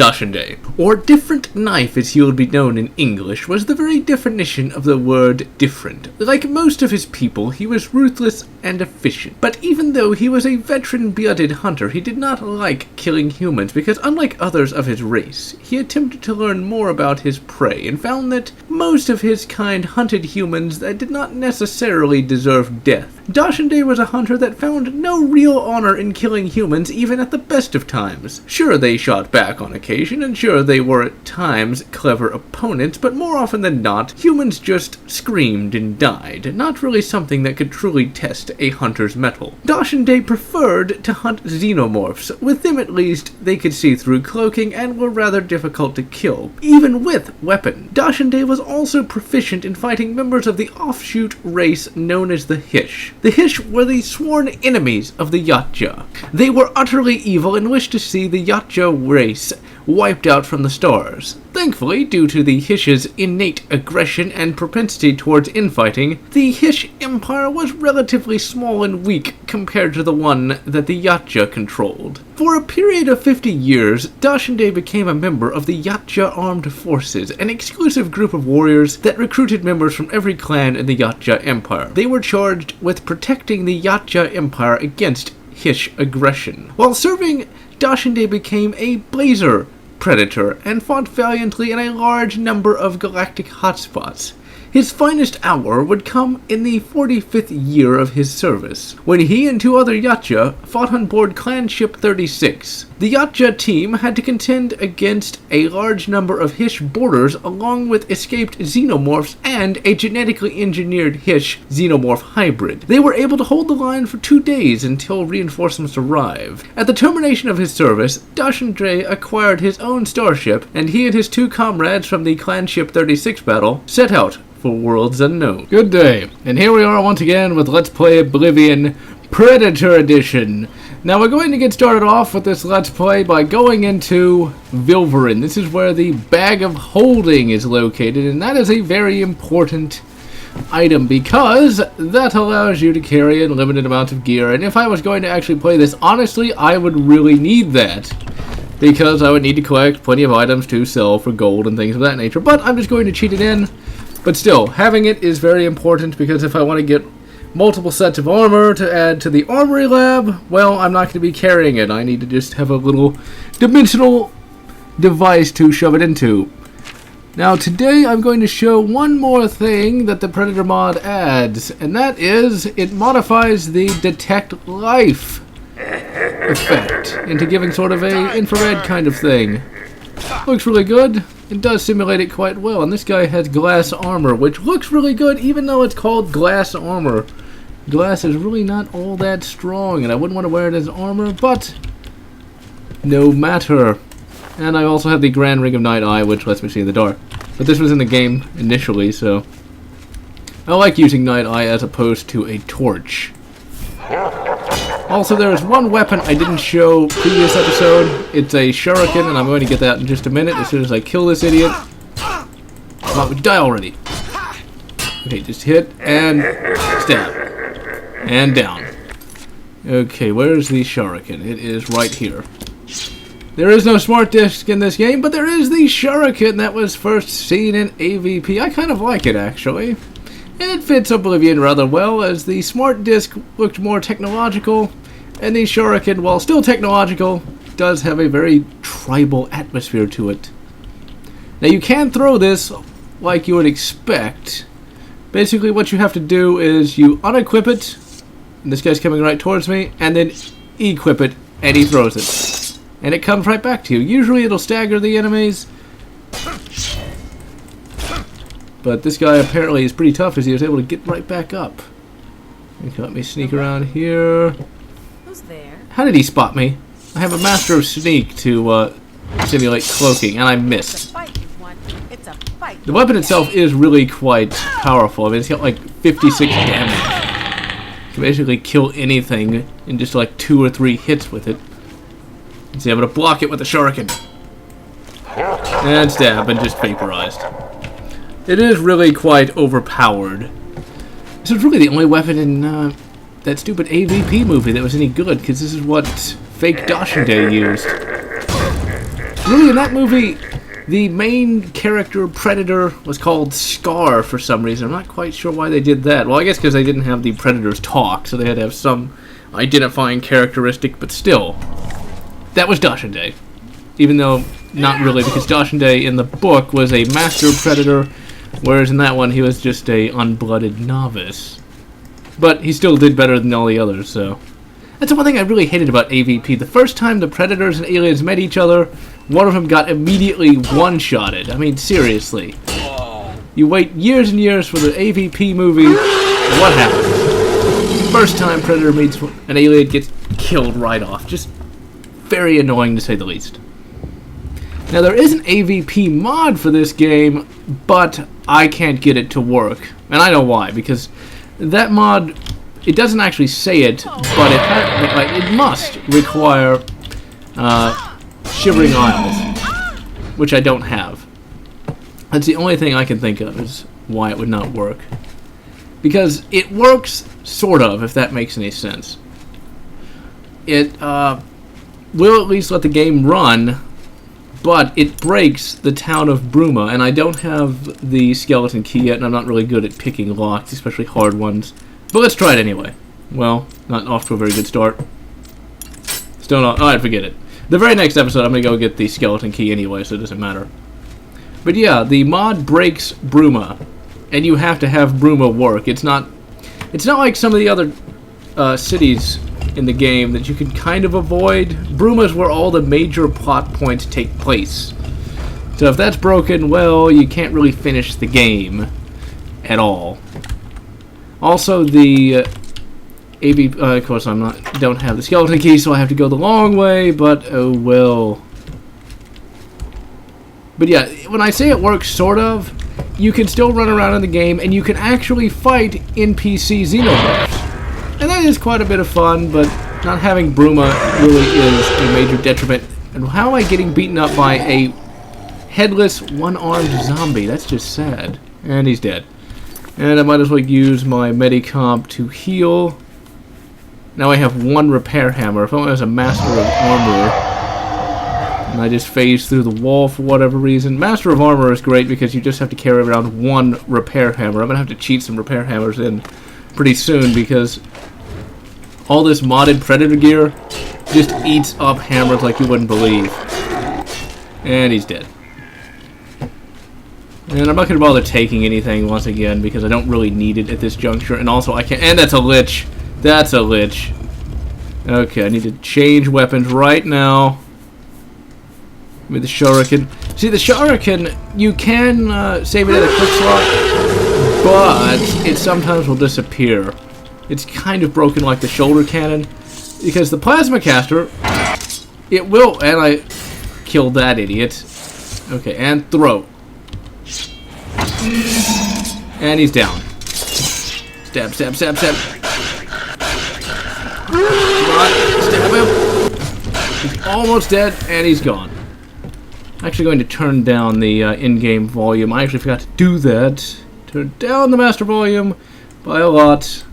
Dashende, or different knife as he would be known in English, was the very definition of the word different. Like most of his people, he was ruthless and efficient. But even though he was a veteran-blooded hunter, he did not like killing humans because, unlike others of his race, he attempted to learn more about his prey and found that most of his kind hunted humans that did not necessarily deserve death. Dashende was a hunter that found no real honor in killing humans even at the best of times. Sure, they shot back on occasion, and sure, they were at times clever opponents, but more often than not, humans just screamed and died, not really something that could truly test a hunter's mettle. Dashende preferred to hunt xenomorphs. With them at least, they could see through cloaking and were rather difficult to kill, even with weapon. Dashende was also proficient in fighting members of the offshoot race known as the Hish. The Hish were the sworn enemies of the Yautja. They were utterly evil and wished to see the Yautja race wiped out from the stars. Thankfully, due to the Hish's innate aggression and propensity towards infighting, the Hish Empire was relatively small and weak compared to the one that the Yautja controlled. For a period of 50 years, Dashende became a member of the Yautja Armed Forces, an exclusive group of warriors that recruited members from every clan in the Yautja Empire. They were charged with protecting the Yautja Empire against Hish aggression. While serving, Dashende became a Blazer Predator and fought valiantly in a large number of galactic hotspots. His finest hour would come in the 45th year of his service, when he and two other Yautja fought on board Clan Ship 36. The Yautja team had to contend against a large number of Hish boarders along with escaped xenomorphs and a genetically engineered Hish-xenomorph hybrid. They were able to hold the line for 2 days until reinforcements arrived. At the termination of his service, Dashende acquired his own starship, and he and his two comrades from the Clan Ship 36 battle set out for worlds unknown. Good day, and here we are once again with Let's Play Oblivion Predator Edition. Now we're going to get started off with this Let's Play by going into Vilverin. This is where the bag of holding is located, and that is a very important item because that allows you to carry unlimited amounts of gear. And if I was going to actually play this honestly, I would really need that, because I would need to collect plenty of items to sell for gold and things of that nature. But I'm just going to cheat it in. But still, having it is very important, because if I want to get multiple sets of armor to add to the armory lab, well, I'm not going to be carrying it. I need to just have a little dimensional device to shove it into. Now today I'm going to show one more thing that the Predator mod adds, and that is it modifies the detect life effect into giving sort of a infrared kind of thing. Looks really good. It does simulate it quite well, and this guy has glass armor, which looks really good even though it's called glass armor. Glass is really not all that strong, and I wouldn't want to wear it as armor, but no matter. And I also have the Grand Ring of Night Eye, which lets me see in the dark. But this was in the game initially, so I like using Night Eye as opposed to a torch. Also, there is one weapon I didn't show previous episode. It's a shuriken, and I'm going to get that in just a minute as soon as I kill this idiot. Come on, would you die already? Okay, just hit and stab. And down. Okay, where's the shuriken? It is right here. There is no smart disc in this game, but there is the shuriken that was first seen in AVP. I kind of like it, actually. And it fits Oblivion rather well, as the smart disc looked more technological, and the shuriken, while still technological, does have a very tribal atmosphere to it. Now you can throw this like you would expect. Basically what you have to do is you unequip it, and this guy's coming right towards me, and then equip it, and he throws it. And it comes right back to you. Usually it'll stagger the enemies, but this guy apparently is pretty tough, as he was able to get right back up. Okay, let me sneak around here. Who's there? How did he spot me? I have a Master of Sneak to simulate cloaking, and I missed. The weapon itself is really quite powerful. I mean, it's got like 56 damage. You can basically kill anything in just like 2 or 3 hits with it. See, I'm going to block it with a shuriken. And stab, and just vaporized. It is really quite overpowered. This is really the only weapon in that stupid AVP movie that was any good, because this is what fake Dashende used. Really, in that movie, the main character, Predator, was called Scar for some reason. I'm not quite sure why they did that. Well, I guess because they didn't have the Predators talk, so they had to have some identifying characteristic, but still. That was Dashende. Even though, not really, because Dashende in the book was a master Predator, whereas in that one he was just a unblooded novice. But he still did better than all the others, so... That's the one thing I really hated about AVP. The first time the Predators and aliens met each other, one of them got immediately one-shotted. I mean, seriously. You wait years and years for the AVP movie, what happens? First time Predator meets an alien, gets killed right off. Just very annoying to say the least. Now, there is an AVP mod for this game, but I can't get it to work. And I know why, because that mod... It doesn't actually say it, but it must require Shivering Isles, which I don't have. That's the only thing I can think of is why it would not work. Because it works, sort of, if that makes any sense. It will at least let the game run, but it breaks the town of Bruma, and I don't have the skeleton key yet, and I'm not really good at picking locks, especially hard ones. But let's try it anyway. Well, not off to a very good start. Still not... Alright, forget it. The very next episode, I'm going to go get the skeleton key anyway, so it doesn't matter. But yeah, the mod breaks Bruma. And you have to have Bruma work. It's not like some of the other cities in the game that you can kind of avoid. Bruma's where all the major plot points take place. So if that's broken, well, you can't really finish the game at all. Also, the of course, don't have the skeleton key, so I have to go the long way. But oh well. But yeah, when I say it works, sort of, you can still run around in the game, and you can actually fight NPC xenomorphs, and that is quite a bit of fun. But not having Bruma really is a major detriment. And how am I getting beaten up by a headless, one-armed zombie? That's just sad. And he's dead. And I might as well use my Medicomp to heal. Now I have one repair hammer. If I was a master of armor, and I just phase through the wall for whatever reason. Master of armor is great because you just have to carry around one repair hammer. I'm going to have to cheat some repair hammers in pretty soon because all this modded Predator gear just eats up hammers like you wouldn't believe. And he's dead. And I'm not going to bother taking anything once again because I don't really need it at this juncture. And also I can't... And that's a lich. That's a lich. Okay, I need to change weapons right now. With the shuriken. See, the shuriken, you can save it at a quick slot, but it sometimes will disappear. It's kind of broken like the shoulder cannon. Because the plasma caster, it will... And I killed that idiot. Okay, and throw. And he's down. Stab, stab, stab, stab. Come on, stab him. He's almost dead, and he's gone. I'm actually going to turn down the in-game volume. I actually forgot to do that. Turn down the master volume by a lot.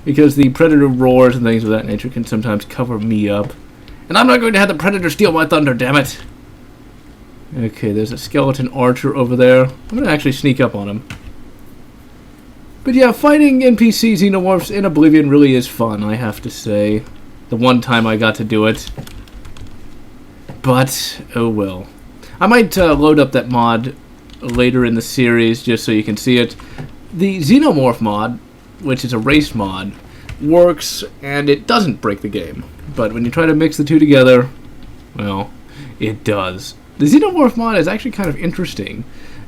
Because the Predator roars and things of that nature can sometimes cover me up. And I'm not going to have the Predator steal my thunder, damn it. Okay, there's a skeleton archer over there. I'm going to actually sneak up on him. But yeah, fighting NPC xenomorphs in Oblivion really is fun, I have to say. The one time I got to do it. But, oh well. I might load up that mod later in the series just so you can see it. The Xenomorph mod, which is a race mod, works and it doesn't break the game. But when you try to mix the two together, well, it does. The Xenomorph mod is actually kind of interesting.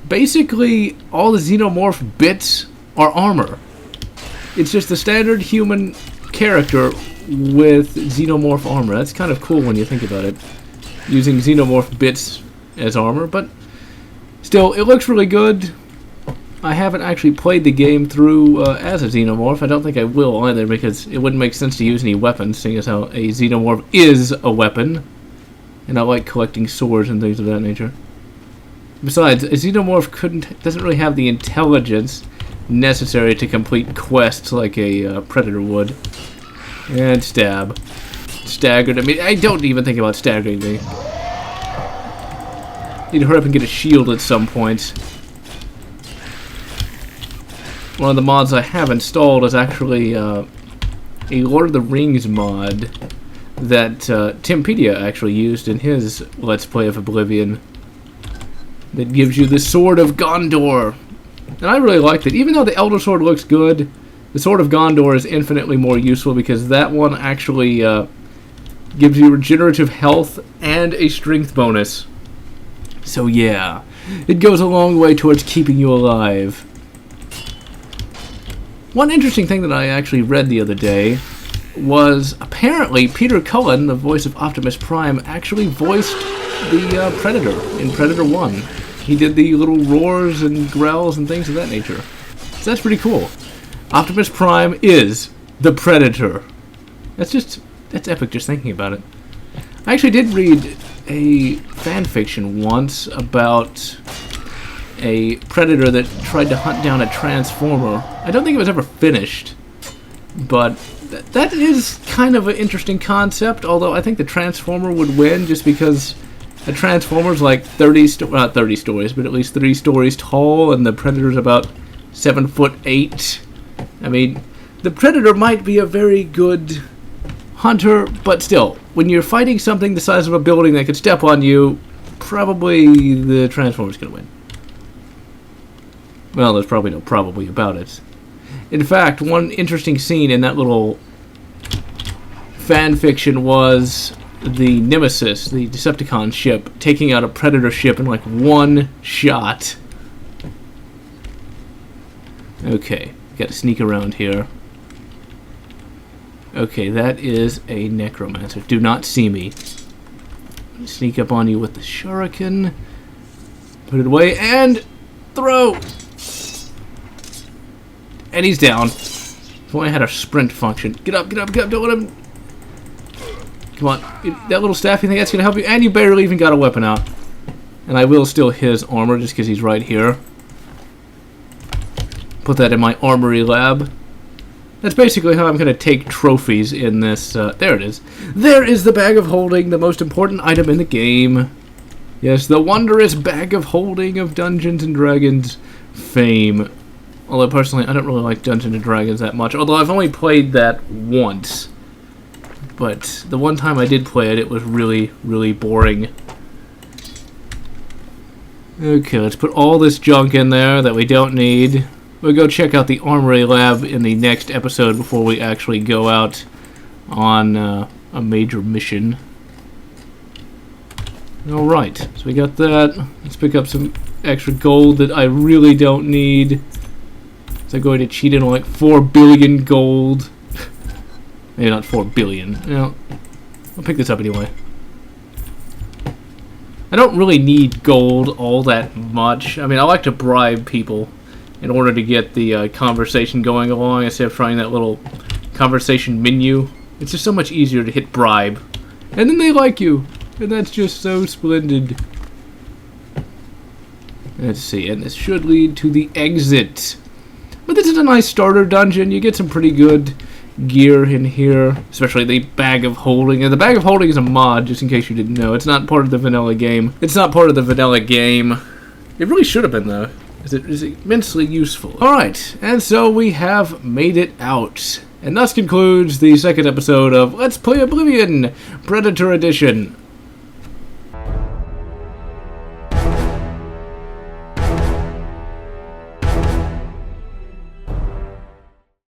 Basically, all the Xenomorph bits are armor. It's just the standard human character with Xenomorph armor. That's kind of cool when you think about it. Using Xenomorph bits as armor, but still, it looks really good. I haven't actually played the game through as a Xenomorph. I don't think I will either, because it wouldn't make sense to use any weapons, seeing as how a Xenomorph is a weapon. And I like collecting swords and things of that nature. Besides, a Xenomorph doesn't really have the intelligence necessary to complete quests like a Predator would. And stab. Staggered. I mean, I don't even think about staggering me. Need to hurry up and get a shield at some point. One of the mods I have installed is actually a Lord of the Rings mod that Timpedia actually used in his Let's Play of Oblivion. That gives you the Sword of Gondor. And I really liked it. Even though the Elder Sword looks good, the Sword of Gondor is infinitely more useful because that one actually gives you regenerative health and a strength bonus. So yeah, it goes a long way towards keeping you alive. One interesting thing that I actually read the other day was apparently Peter Cullen, the voice of Optimus Prime, actually voiced the Predator in Predator 1. He did the little roars and growls and things of that nature. So that's pretty cool. Optimus Prime is the Predator. That's epic just thinking about it. I actually did read a fan fiction once about a predator that tried to hunt down a transformer. I don't think it was ever finished, but that is kind of an interesting concept, although I think the transformer would win just because a transformer's like not 30 stories, but at least 3 stories tall, and the predator's about 7'8". I mean, the predator might be a very good hunter, but still, when you're fighting something the size of a building that could step on you, probably the transformer's gonna win. Well, there's probably no probably about it. In fact, one interesting scene in that little fan fiction was the Nemesis, the Decepticon ship, taking out a Predator ship in like one shot. Okay, gotta sneak around here. Okay, that is a Necromancer. Do not see me. Sneak up on you with the shuriken. Put it away and throw! And he's down. If only I had a sprint function. Get up, get up, get up, don't let him... Come on, that little staff, you think that's going to help you? And you barely even got a weapon out. And I will steal his armor just because he's right here. Put that in my armory lab. That's basically how I'm going to take trophies in this. There it is. There is the bag of holding, the most important item in the game. Yes, the wondrous bag of holding of Dungeons and Dragons fame. Although personally, I don't really like Dungeons and Dragons that much. Although I've only played that once. But the one time I did play it, it was really, really boring. Okay, let's put all this junk in there that we don't need. We'll go check out the Armory Lab in the next episode before we actually go out on a major mission. Alright, so we got that. Let's pick up some extra gold that I really don't need. So I'm going to cheat in like 4 billion gold. Maybe not 4 billion. You know, I'll pick this up anyway. I don't really need gold all that much. I mean, I like to bribe people in order to get the conversation going along instead of trying that little conversation menu. It's just so much easier to hit bribe. And then they like you. And that's just so splendid. Let's see, and this should lead to the exit. But this is a nice starter dungeon. You get some pretty good gear in here, especially the bag of holding. And the bag of holding is a mod, just in case you didn't know. It's not part of the vanilla game. It's not part of the vanilla game. It really should have been, though. It is immensely useful. Alright, and so we have made it out. And thus concludes the second episode of Let's Play Oblivion Predator Edition.